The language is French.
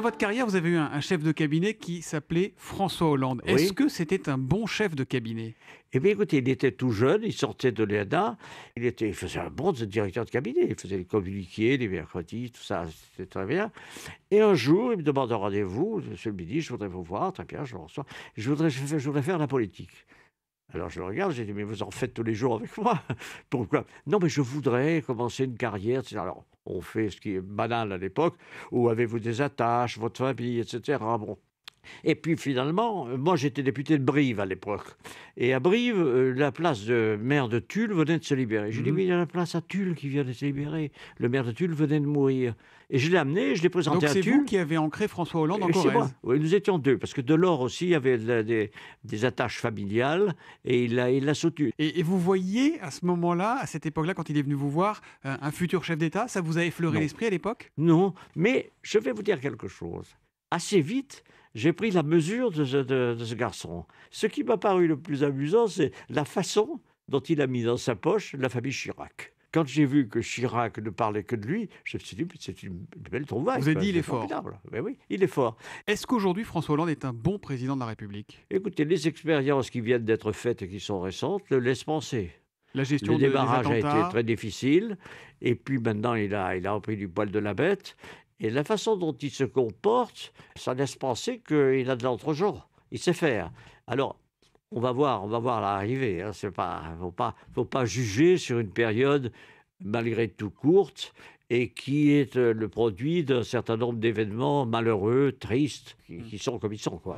votre carrière, vous avez eu un chef de cabinet qui s'appelait François Hollande. Oui. Est-ce que c'était un bon chef de cabinet? Eh bien, écoutez, il était tout jeune, il sortait de l'ENA, il faisait un bon directeur de cabinet, il faisait les communiqués, les mercredis, tout ça, c'était très bien. Et un jour, il me demande un rendez-vous, monsieur le ministre, je voudrais vous voir, très bien, je le reçois, je voudrais faire la politique. Alors je le regarde, j'ai dit, mais vous en faites tous les jours avec moi. Pourquoi? Non, mais je voudrais commencer une carrière, etc. Alors, on fait ce qui est banal à l'époque, où avez-vous des attaches, votre famille, etc. Bon. Et puis finalement, moi j'étais député de Brive à l'époque. Et à Brive, la place de maire de Tulle venait de se libérer. J'ai dit, Mhm. mais il y a la place à Tulle qui vient de se libérer. Le maire de Tulle venait de mourir. Et je l'ai amené, je l'ai présenté Donc à c'est vous Tulle. qui avez ancré François Hollande en Et c'est moi. Corrèze. Oui, nous étions deux, parce que Delors aussi avait des attaches familiales, et il l'a soutenu. Et vous voyiez à ce moment-là, à cette époque-là, quand il est venu vous voir, un futur chef d'État, ça vous a effleuré Non. l'esprit à l'époque? Non, mais je vais vous dire quelque chose. Assez vite, j'ai pris la mesure de ce garçon. Ce qui m'a paru le plus amusant, c'est la façon dont il a mis dans sa poche la famille Chirac. Quand j'ai vu que Chirac ne parlait que de lui, je me suis dit, c'est une belle trouvaille. Vous avez quoi, dit, il c'est est fort. formidable. Mais oui, il est fort. Est-ce qu'aujourd'hui, François Hollande est un bon président de la République? Écoutez, les expériences qui viennent d'être faites et qui sont récentes le laissent penser. La gestion Le des démarrage a été attentats? très difficile, et puis maintenant il a repris du poil de la bête, et la façon dont il se comporte, ça laisse penser qu'il a de l'entre-genre, il sait faire. Alors, on va voir l'arrivée, hein, faut pas juger sur une période malgré tout courte, et qui est le produit d'un certain nombre d'événements malheureux, tristes, qui sont comme ils sont, quoi.